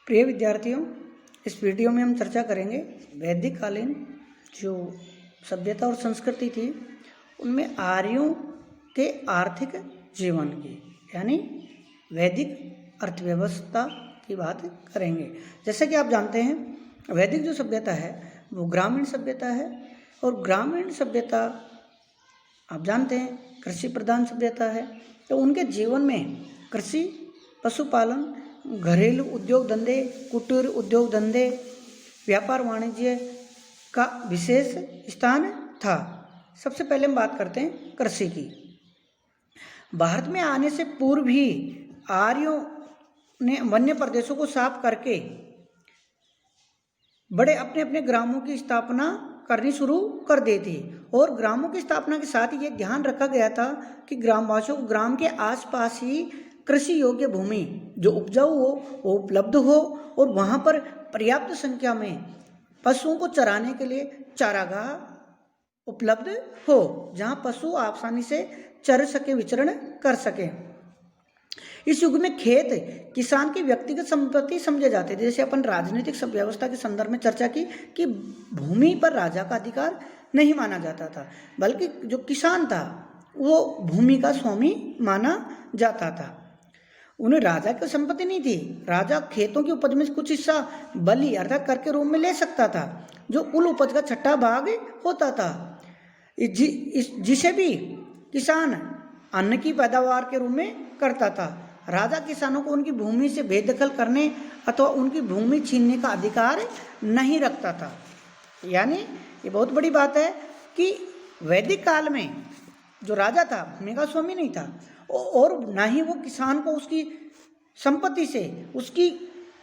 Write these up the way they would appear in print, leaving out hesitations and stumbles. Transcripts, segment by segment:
प्रिय विद्यार्थियों, इस वीडियो में हम चर्चा करेंगे वैदिक कालीन जो सभ्यता और संस्कृति थी उनमें आर्यों के आर्थिक जीवन की, यानी वैदिक अर्थव्यवस्था की बात करेंगे। जैसे कि आप जानते हैं, वैदिक जो सभ्यता है वो ग्रामीण सभ्यता है, और ग्रामीण सभ्यता आप जानते हैं कृषि प्रधान सभ्यता है। तो उनके जीवन में कृषि, पशुपालन, घरेलू उद्योग धंधे, कुटीर उद्योग धंधे, व्यापार वाणिज्य का विशेष स्थान था। सबसे पहले हम बात करते हैं कृषि की। भारत में आने से पूर्व ही आर्यों ने वन्य प्रदेशों को साफ करके बड़े अपने अपने ग्रामों की स्थापना करनी शुरू कर दी थी, और ग्रामों की स्थापना के साथ ये ध्यान रखा गया था कि ग्रामवासियों को ग्राम के आसपास ही कृषि योग्य भूमि जो उपजाऊ हो वो उपलब्ध हो, और वहाँ पर पर्याप्त संख्या में पशुओं को चराने के लिए चारागाह उपलब्ध हो, जहाँ पशु आसानी से चर सके, विचरण कर सके। इस युग में खेत किसान की व्यक्तिगत संपत्ति समझे जाते थे। जैसे अपन राजनीतिक व्यवस्था के संदर्भ में चर्चा की कि भूमि पर राजा का अधिकार नहीं माना जाता था, बल्कि जो किसान था वो भूमि का स्वामी माना जाता था। उन्हें राजा की संपत्ति नहीं थी। राजा खेतों की उपज में कुछ हिस्सा बलि अर्थात कर के रूप में ले सकता था, जो कुल उपज का छठा भाग होता था, जिसे भी किसान अन्न की पैदावार के रूप में करता था। राजा किसानों को उनकी भूमि से बेदखल करने अथवा उनकी भूमि छीनने का अधिकार नहीं रखता था। यानी ये बहुत बड़ी बात है कि वैदिक काल में जो राजा था भूमि का स्वामी नहीं था, और ना ही वो किसान को उसकी संपत्ति से, उसकी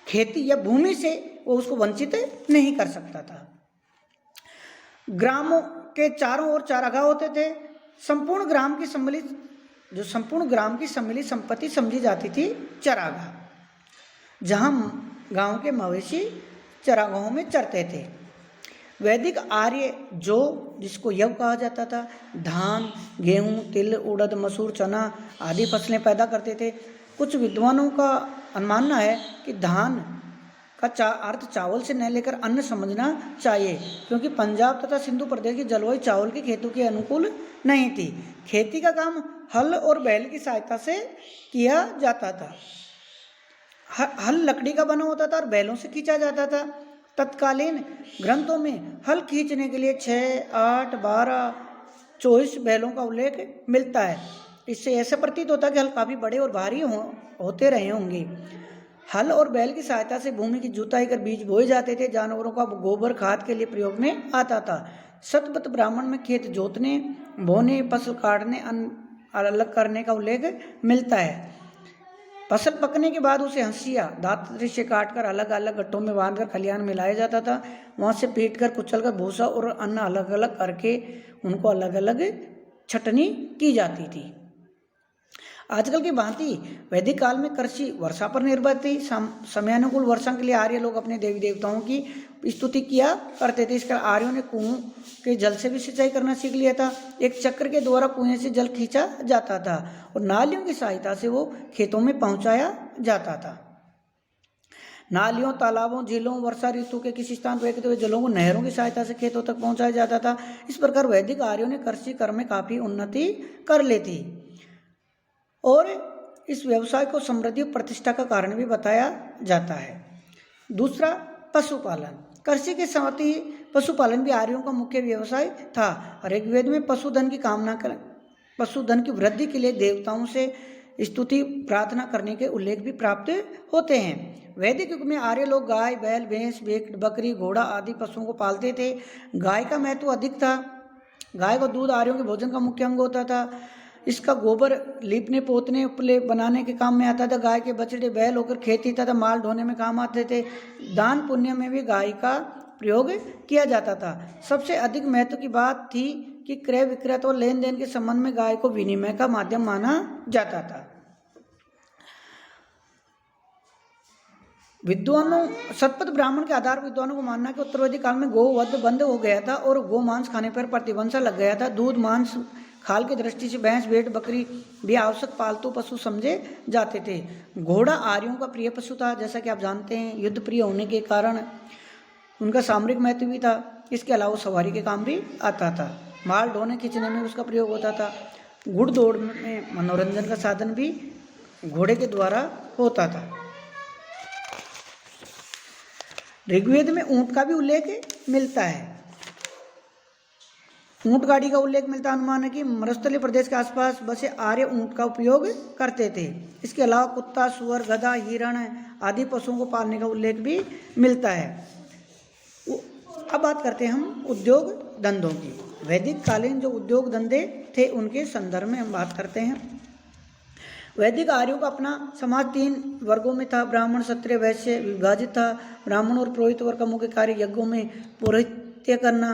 खेती या भूमि से वो उसको वंचित नहीं कर सकता था। ग्रामों के चारों ओर चारागाह होते थे। संपूर्ण ग्राम की सम्मिलित संपत्ति समझी जाती थी चरागाह, जहां गांव के मवेशी चरागाहों में चरते थे। वैदिक आर्य जो जिसको यव कहा जाता था, धान, गेहूं, तिल, उड़द, मसूर, चना आदि फसलें पैदा करते थे। कुछ विद्वानों का अनुमानना है कि धान का अर्थ चावल से न लेकर अन्न समझना चाहिए, क्योंकि पंजाब तथा सिंधु प्रदेश की जलवायु चावल की खेतों के अनुकूल नहीं थी। खेती का काम हल और बैल की सहायता से किया जाता था। हल लकड़ी का बना होता था और बैलों से खींचा जाता था। तत्कालीन ग्रंथों में हल खींचने के लिए 6, 8, 12, 24 बैलों का उल्लेख मिलता है। इससे ऐसा प्रतीत होता है कि हल काफ़ी बड़े और भारी होते रहे होंगे। हल और बैल की सहायता से भूमि की जुताई कर बीज बोए जाते थे। जानवरों का गोबर खाद के लिए प्रयोग में आता था। शतपथ ब्राह्मण में खेत जोतने, बोने, फसल काटने, अलग करने का उल्लेख मिलता है। फसल पकने के बाद उसे हंसिया दांतरी से काटकर अलग अलग गट्ठों में बांधकर खलिहान में लाया जाता था। वहाँ से पीट कर कुचल कर भूसा और अन्न अलग अलग करके उनको अलग अलग छटनी की जाती थी। आजकल की भांति वैदिक काल में कृषि वर्षा पर निर्भर थी। समयानुकूल वर्षा के लिए आर्य लोग अपने देवी देवताओं की स्तुति किया करते थे। इसका आर्यों ने कुओं के जल से भी सिंचाई करना सीख लिया था। एक चक्र के द्वारा कुएं से जल खींचा जाता था और नालियों की सहायता से वो खेतों में पहुंचाया जाता था। नालियों, तालाबों, झीलों, वर्षा ऋतु के किसी स्थान पर बहते हुए जलों को नहरों की सहायता से खेतों तक पहुंचाया जाता था। इस प्रकार वैदिक आर्यों ने कृषि कर्म में काफी उन्नति कर ली थी, और इस व्यवसाय को समृद्धि और प्रतिष्ठा का कारण भी बताया जाता है। दूसरा, पशुपालन। कृषि के साथ ही पशुपालन भी आर्यों का मुख्य व्यवसाय था। ऋग्वेद में पशुधन की वृद्धि के लिए देवताओं से स्तुति प्रार्थना करने के उल्लेख भी प्राप्त होते हैं। वैदिक युग में आर्य लोग गाय, बैल, भैंस, बकरी, घोड़ा आदि पशुओं को पालते थे। गाय का महत्व अधिक था। गाय का दूध आर्यों के भोजन का मुख्य अंग होता था। इसका गोबर लीपने, पोतने, उपले बनाने के काम में आता था। गाय के बछड़े बैल होकर खेती तथा माल ढोने में काम आते थे। दान पुण्य में भी गाय का प्रयोग किया जाता था। सबसे अधिक महत्व की बात थी कि क्रय विक्रय और लेन देन के संबंध में गाय को विनिमय का माध्यम माना जाता था। शतपथ ब्राह्मण के आधार विद्वानों को मानना कि उत्तरवैदिक काल में गोवध बंद हो गया था और गो मांस खाने पर प्रतिबंध लग गया था। दूध, मांस खाल की दृष्टि से भैंस, भेड़, बकरी भी आवश्यक पालतू पशु समझे जाते थे। घोड़ा आर्यों का प्रिय पशु था, जैसा कि आप जानते हैं। युद्ध प्रिय होने के कारण उनका सामरिक महत्व भी था। इसके अलावा सवारी के काम भी आता था। माल ढोने खींचने में उसका प्रयोग होता था। घुड़दौड़ में मनोरंजन का साधन भी घोड़े के द्वारा होता था। ऋग्वेद में ऊंट का भी उल्लेख मिलता है। ऊंट गाड़ी का उल्लेख मिलता है। अनुमान है कि मरुस्थलीय प्रदेश के आसपास बसे आर्य ऊंट का उपयोग करते थे। इसके अलावा कुत्ता, सुअर, गधा, हिरण आदि पशुओं को पालने का उल्लेख भी मिलता है। अब बात करते हैं हम उद्योग धंधों की। वैदिक कालीन जो उद्योग धंधे थे उनके संदर्भ में हम बात करते हैं। वैदिक आर्यों का अपना समाज 3 वर्गों में था। ब्राह्मण, क्षत्रिय, वैश्य विभाजित था। ब्राह्मण और पुरोहित वर्ग का मुख्य कार्य यज्ञों में पौरोहित्य करना,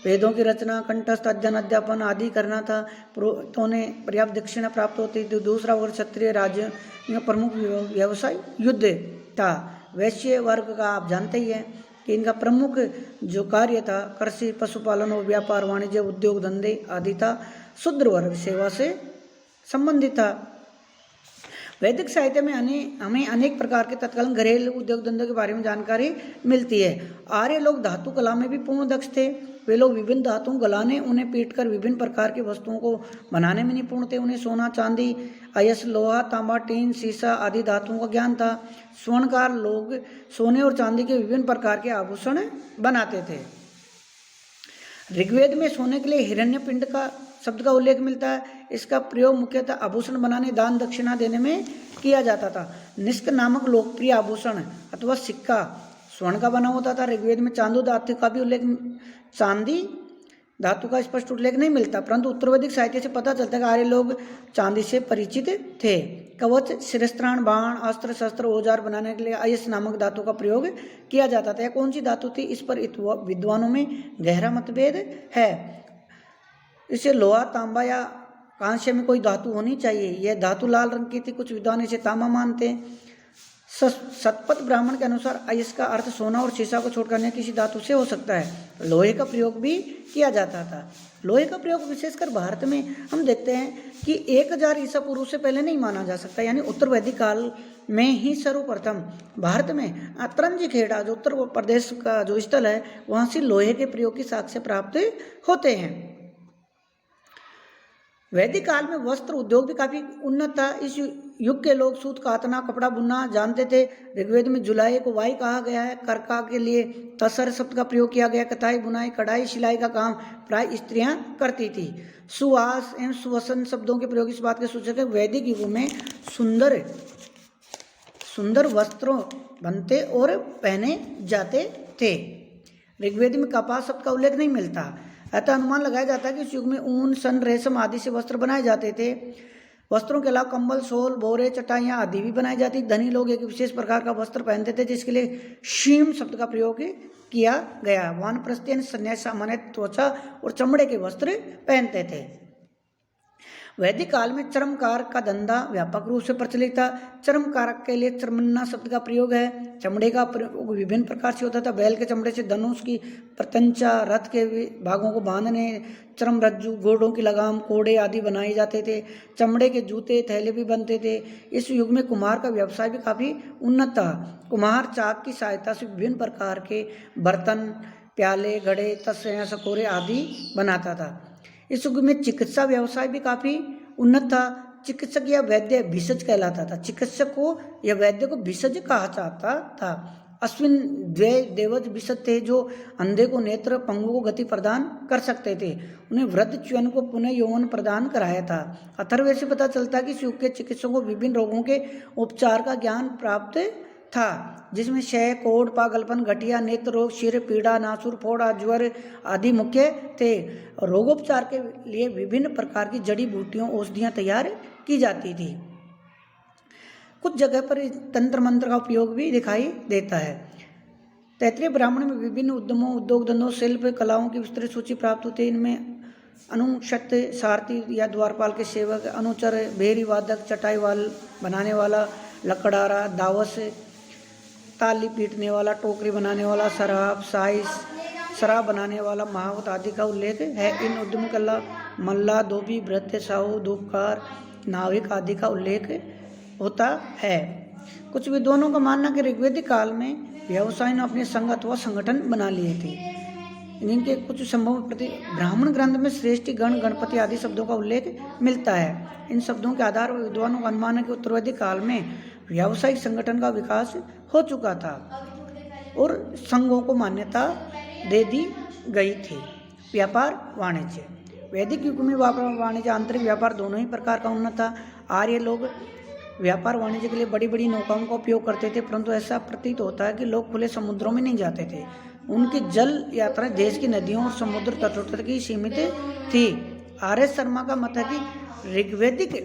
वेदों की रचना, कंठस्थ अध्ययन, अध्यापन आदि करना था। पुरोहितों ने पर्याप्त दक्षिणा प्राप्त होती थी। दूसरा वर्ग क्षत्रिय, राज्य का प्रमुख व्यवसाय युद्ध था। वैश्य वर्ग का आप जानते ही हैं कि इनका प्रमुख जो कार्य था कृषि, पशुपालन और व्यापार, वाणिज्य, उद्योग धंधे आदि था। शूद्र वर्ग सेवा से संबंधित था। वैदिक साहित्य में हमें अनेक प्रकार के तत्कालीन घरेलू उद्योग धंधों के बारे में जानकारी मिलती है। आर्य लोग धातु कला में भी पूर्ण दक्ष थे। वे लोग विभिन्न धातुओं गलाने, उन्हें पीटकर विभिन्न प्रकार की वस्तुओं को बनाने में निपुण थे। उन्हें सोना, चांदी, अयस्क, लोहा, तांबा, टीन, सीसा आदि धातुओं का ज्ञान था। स्वर्णकार लोग सोने और चांदी के विभिन्न प्रकार के आभूषण बनाते थे। ऋग्वेद में सोने के लिए हिरण्यपिंड का शब्द का उल्लेख मिलता है। इसका प्रयोग मुख्यतः आभूषण बनाने, दान दक्षिणा देने में किया जाता था। निष्क नामक लोकप्रिय आभूषण अथवा सिक्का स्वर्ण का बना होता था। ऋग्वेद में चांदू धातु का भी उल्लेख, चांदी धातु का स्पष्ट उल्लेख नहीं मिलता, परंतु उत्तर वैदिक साहित्य से पता चलता है कि आर्य लोग चांदी से परिचित थे। कवच, शिरस्त्राण, बाण, अस्त्र शस्त्र, औजार बनाने के लिए अयस्क नामक धातु का प्रयोग किया जाता था। यह कौन सी धातु थी, इस पर विद्वानों में गहरा मतभेद है। इसे लोहा, तांबा या कांस्य में कोई धातु होनी चाहिए। यह धातु लाल रंग की थी। कुछ विद्वान इसे तांबा मानते हैं। शतपथ ब्राह्मण के अनुसार अयस्क का अर्थ सोना और शीशा को छोड़कर अन्य किसी धातु से हो सकता है। लोहे का प्रयोग भी किया जाता था। लोहे का प्रयोग विशेषकर भारत में हम देखते हैं कि 1000 ईसा पूर्व से पहले नहीं माना जा सकता, यानी उत्तर वैदिक काल में ही सर्वप्रथम भारत में अतरंजी खेड़ा जो उत्तर प्रदेश का जो स्थल है वहाँ से लोहे के प्रयोग की साक्ष्य प्राप्त होते हैं। वैदिक काल में वस्त्र उद्योग भी काफी उन्नत था। इस युग के लोग सूत कातना, कपड़ा बुनना जानते थे। ऋग्वेद में जुलाई को वाई कहा गया है। कर्का के लिए तसर शब्द का प्रयोग किया गया। कताई, बुनाई, कढ़ाई, सिलाई का काम प्राय स्त्रियां करती थी। सुवास एवं सुवसन शब्दों के प्रयोग इस बात के सूचक है वैदिक युग में सुंदर वस्त्रों बनते और पहने जाते थे। ऋग्वेद में कपास शब्द का उल्लेख नहीं मिलता। अतः अनुमान लगाया जाता है कि इस युग में ऊन, सन, रेशम आदि से वस्त्र बनाए जाते थे। वस्त्रों के अलावा कंबल, शॉल, बोरे, चटाइयाँ आदि भी बनाई जाती। धनी लोग एक विशेष प्रकार का वस्त्र पहनते थे जिसके लिए शीम शब्द का प्रयोग किया गया। वानप्रस्थी सन्यासी सामान्य त्वचा और चमड़े के वस्त्र पहनते थे। वैदिक काल में चर्मकार का धंधा व्यापक रूप से प्रचलित था। चर्मकारक के लिए चर्मन्ना शब्द का प्रयोग है। चमड़े का प्रयोग विभिन्न प्रकार से होता था। बैल के चमड़े से धनुष की प्रत्यंचा, रथ के भागों को बांधने, चर्म रज्जु, घोड़ों की लगाम, कोड़े आदि बनाए जाते थे। चमड़े के जूते, थैले भी बनते थे। इस युग में कुम्हार का व्यवसाय भी काफी उन्नत था। कुम्हार चाक की सहायता से विभिन्न प्रकार के बर्तन, प्याले, घड़े, तस्से, सकोरे आदि बनाता था। इस युग में चिकित्सा व्यवसाय भी काफी उन्नत था। चिकित्सक या वैद्य भिषज कहलाता था। चिकित्सक को या वैद्य को भिषज कहा जाता था। अश्विन देवज भिषज थे जो अंधे को नेत्र, पंगु को गति प्रदान कर सकते थे। उन्हें वृद्ध च्युन को पुनः यौवन प्रदान कराया था। अथर्ववेद से पता चलता है कि इस युग के चिकित्सकों को विभिन्न रोगों के उपचार का ज्ञान प्राप्त था, जिसमें क्षय, कोढ़, पागलपन, गठिया, नेत्र रोग, सिर पीड़ा, नासुर फोड़ा, ज्वर आदि मुख्य थे। रोगोपचार के लिए विभिन्न प्रकार की जड़ी बूटियों, औषधियाँ तैयार की जाती थी। कुछ जगह पर तंत्र मंत्र का उपयोग भी दिखाई देता है। तैत्तिरीय ब्राह्मण में विभिन्न उद्यमों, उद्योग धंधों, शिल्प कलाओं की विस्तृत सूची प्राप्त होती है। इनमें अनुक्षत्य, सारथी या द्वारपाल के सेवक, अनुचर, भेरी वादक, चटाई बनाने वाला, लकड़ारा, दावस, ताली पीटने वाला, टोकरी बनाने वाला, सराफ, साइस, शराब बनाने वाला, महावत आदि का उल्लेख है। इन उद्यम कला मल्ला, धोबी, भृत्य, साहू, धूपकार, नाविक आदि का उल्लेख होता है। कुछ विद्वानों का मानना कि ऋग्वेदिक काल में व्यवसायी ने अपने संघ अथवा संगठन बना लिए थे। इनके कुछ संभव प्रति ब्राह्मण ग्रंथ में श्रेष्ठी, गण, गणपति आदि शब्दों का उल्लेख मिलता है। इन शब्दों के आधार पर विद्वानों का अनुमान है कि उत्तरवैदिक काल में व्यावसायिक संगठन का विकास हो चुका था और संघों को मान्यता दे दी गई थी। व्यापार वाणिज्य। वैदिक युग में व्यापार वाणिज्य, आंतरिक व्यापार दोनों ही प्रकार का उन्नत था। आर्य लोग व्यापार वाणिज्य के लिए बड़ी बड़ी नौकाओं का उपयोग करते थे, परंतु ऐसा प्रतीत होता है कि लोग खुले समुद्रों में नहीं जाते थे। उनकी जल यात्राएं देश की नदियों और समुद्र तटों तक ही सीमित थी। आर एस शर्मा का मत है कि ऋग्वेदिक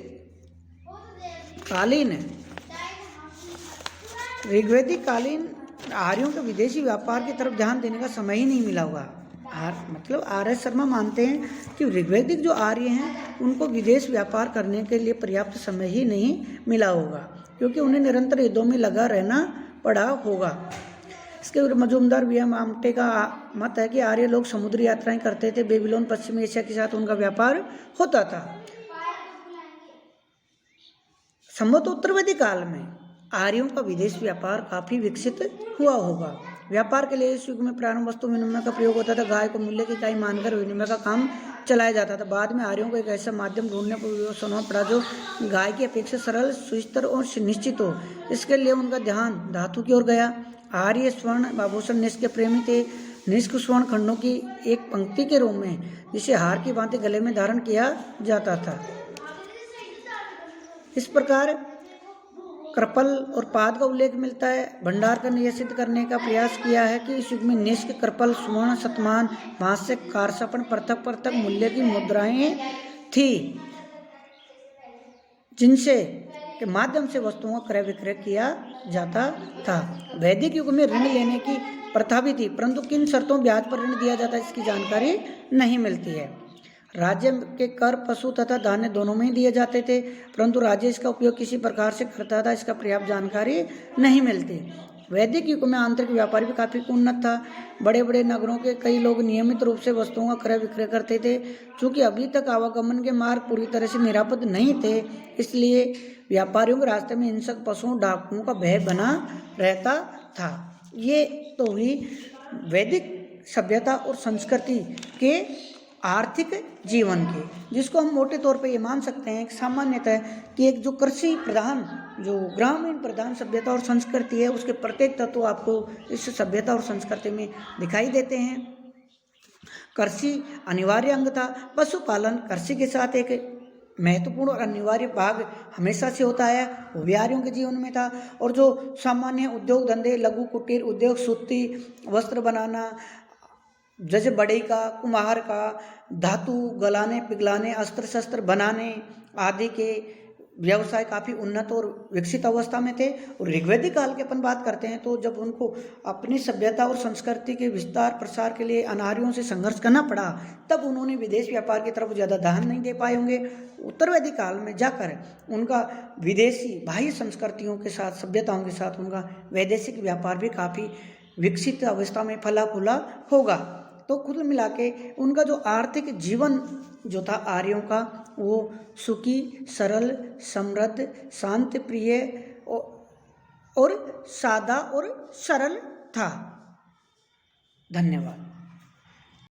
कालीन आर्यों के विदेशी व्यापार की तरफ ध्यान देने का समय ही नहीं मिला होगा। मतलब आर एस शर्मा मानते हैं कि ऋग्वेदिक जो आर्य हैं उनको विदेश व्यापार करने के लिए पर्याप्त समय ही नहीं मिला होगा, क्योंकि उन्हें निरंतर युद्धों में लगा रहना पड़ा होगा। इसके मजूमदार वी.एम. आमटे का मत है कि आर्य लोग समुद्री यात्राएं करते थे। बेबीलोन, पश्चिमी एशिया के साथ उनका व्यापार होता था। संभवतः उत्तरवैदिक काल में आर्यों का विदेश व्यापार काफी विकसित हुआ होगा। व्यापार के लिए इस युग में प्रारंभ वस्तु विनिमय का प्रयोग होता था। गाय को मूल्य की इकाई मानकर विनिमय का काम चलाया जाता था। बाद में आर्यों को एक ऐसा माध्यम ढूंढने पर सुनना पड़ा जो गाय की अपेक्षा सरल, सुस्तर और निश्चित हो। इसके लिए उनका ध्यान धातु की ओर गया। आर्य स्वर्ण आभूषण निष्क के प्रेमी थे। निष्क स्वर्ण खंडों की एक पंक्ति के रूप में, जिसे हार की भांति गले में धारण किया जाता था। इस प्रकार कृपल और पाद का उल्लेख मिलता है। भंडारकर ने यह सिद्ध करने का प्रयास किया है कि इस युग में निष्क, कृपल, स्वर्ण, शतमान, भाष्य, कारसपण, पृथक पृथक मूल्य की मुद्राएं थी, जिनसे के माध्यम से वस्तुओं का क्रय विक्रय किया जाता था। वैदिक युग में ऋण लेने की प्रथा भी थी, परंतु किन शर्तों ब्याज पर ऋण दिया जाता है इसकी जानकारी नहीं मिलती है। राज्य के कर, पशु तथा धान्य दोनों में ही दिए जाते थे, परंतु राज्य इसका उपयोग किसी प्रकार से करता था, इसका पर्याप्त जानकारी नहीं मिलती। वैदिक युग में आंतरिक व्यापार भी काफी उन्नत था। बड़े बड़े नगरों के कई लोग नियमित रूप से वस्तुओं का क्रय विक्रय करते थे। चूंकि अभी तक आवागमन के मार्ग पूरी तरह से निरापद नहीं थे, इसलिए व्यापारियों के रास्ते में हिंसक पशुओं, डाकुओं का भय बना रहता था। ये तो हुई वैदिक सभ्यता और संस्कृति के आर्थिक जीवन के, जिसको हम मोटे तौर पे ये मान सकते हैं कि सामान्यतः कि एक जो कृषि प्रधान, जो ग्रामीण प्रधान सभ्यता और संस्कृति है, उसके प्रत्येक तत्व आपको इस सभ्यता और संस्कृति में दिखाई देते हैं। कृषि अनिवार्य अंग था। पशुपालन कृषि के साथ एक महत्वपूर्ण और अनिवार्य भाग हमेशा से होता है, वो भी आर्यों के जीवन में था। और जो सामान्य उद्योग धंधे, लघु कुटीर उद्योग, सूती वस्त्र बनाना, जैसे बढ़ई का, कुम्हार का, धातु गलाने पिघलाने, अस्त्र शस्त्र बनाने आदि के व्यवसाय काफ़ी उन्नत और विकसित अवस्था में थे। और ऋग्वैदिक काल की अपन बात करते हैं तो जब उनको अपनी सभ्यता और संस्कृति के विस्तार प्रसार के लिए अनार्यों से संघर्ष करना पड़ा, तब उन्होंने विदेश व्यापार की तरफ ज़्यादा ध्यान नहीं दे पाए होंगे। उत्तरवैदिक काल में जाकर उनका विदेशी बाह्य संस्कृतियों के साथ, सभ्यताओं के साथ उनका वैदेशिक व्यापार भी काफ़ी विकसित अवस्था में फला फूला होगा। तो कुल मिला के उनका जो आर्थिक जीवन जो था आर्यों का, वो सुखी, सरल, समृद्ध, शांति प्रिय और सादा और सरल था। धन्यवाद।